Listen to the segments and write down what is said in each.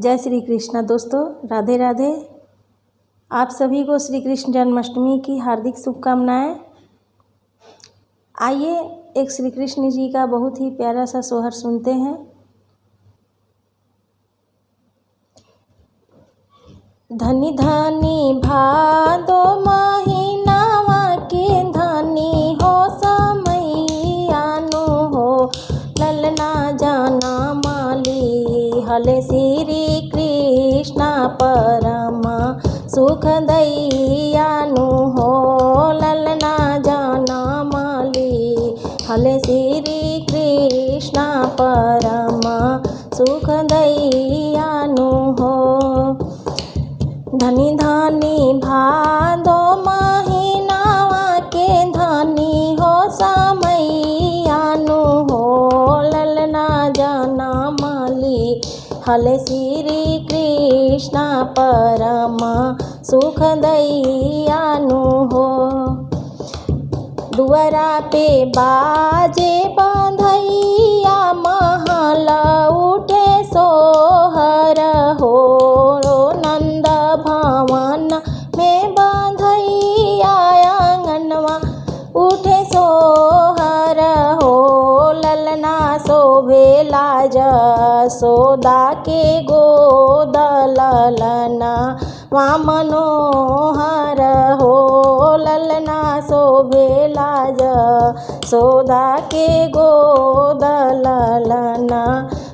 जय श्री कृष्ण। दोस्तों राधे राधे। आप सभी को श्री कृष्ण जन्माष्टमी की हार्दिक शुभकामनाएं। आइए एक श्री कृष्ण जी का बहुत ही प्यारा सा सोहर सुनते हैं। धनी धनी भादो महीनावा के धनी हो समैयानो हो ललना जाना माली हले श्री कृष्ण परमा सुख दैयानु हो ललना जाना माली हले श्री कृष्ण परमा सुख दैयानु हो। धनी धनी भादो महीनावा के धनी हो समैयानु हो ललना जाना माली हले श्री कृष्ण परमा सुख दैयानु हो। दुआरा पे बाजे बंधैया महल उठे सोहर हो नंद भवन में बंधैया आंगनवा उठे सोहर हो ललना शोभेला जसोदा के गोद ललना वा मनोहर हो ललना शोभेला जसोदा के गोद ललना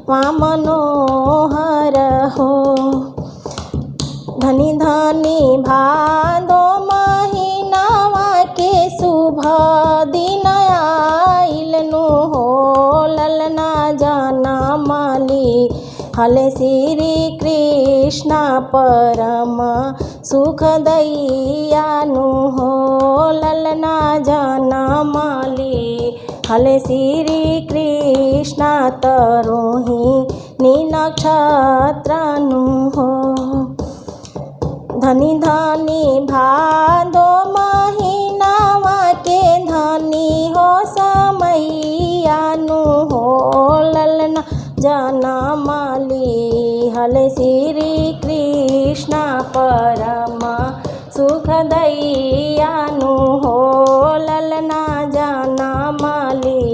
वा मनोहर हो। धनी धनी भादो महीनावा के शुभ दिन आइलनु हो ललना जाना माली हले श्री कृष्ण परम सुख दैयानु हो ललना जाना माली हले श्री कृष्ण तरोहिणी नक्षत्रानु हो। धनी धनी भादो महीनावा के धनी हो समैयानु हो ललना जाना माली हले श्री कृष्ण परमा सुख दैयानु हो ललना जाना माली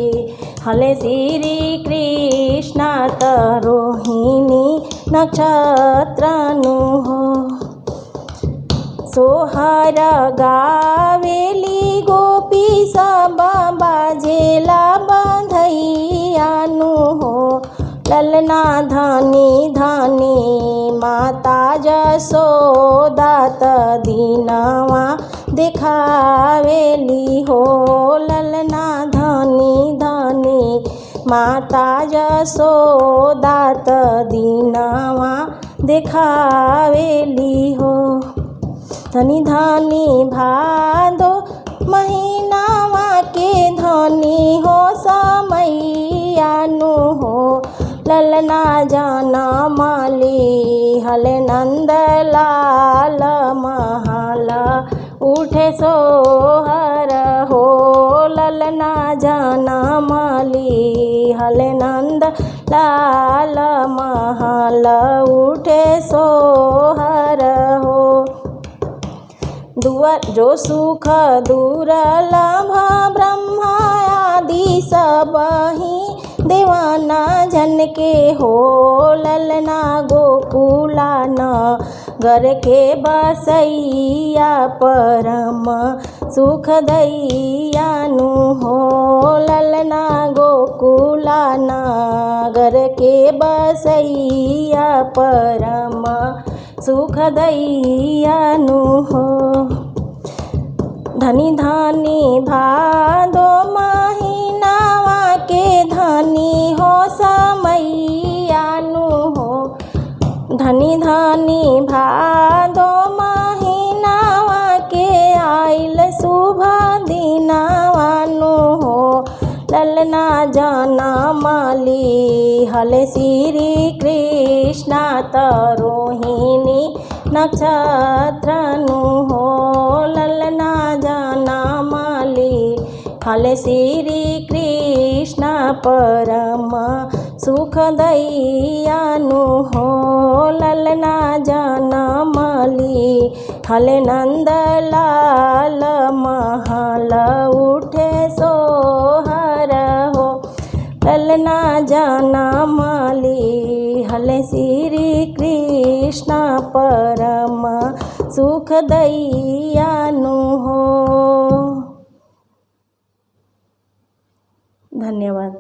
हले श्री कृष्ण तरोहिणी नक्षत्रानु हो। सोहर गावेली गोपी सब बाजेला बंधैयानु हो ललना धनी धनी माता जसोदा दीनवा दिखावेली हो ललना धनी धनी माता जसोदा दीनवा दिखावेली हो। धनी धनी भादो महीनावा के धनी हो समैयानु हो ललना जाना माली हले नंद लाल महल उठे सोहर हो ललना जाना माली हले नंद लाल महल उठे सोहर हो। जो सुख दुर्लभ ब्रह्मा आदि सब ही देवाना जन के हो ललना गोकुला नगर के बसैया परम सुख दैयानु हो ललना गोकुला नगर के बसैया परम सुख दैयानु हो। धनी धनी भादो महीनावा के धनी हो समैयानु हो धनी धनी भादो महीनावा के आइल शुभ दिनावानु हो ललना जाना माली हले श्री कृष्ण तरोहिणी नक्षत्रानु हो ललना जाना माली हले श्री कृष्ण परम सुख दैयानु हो। हले नंदलाल महल उठे सोहर हो, ललना जनम ली हले श्री कृष्ण परम सुख दैयानु हो। धन्यवाद।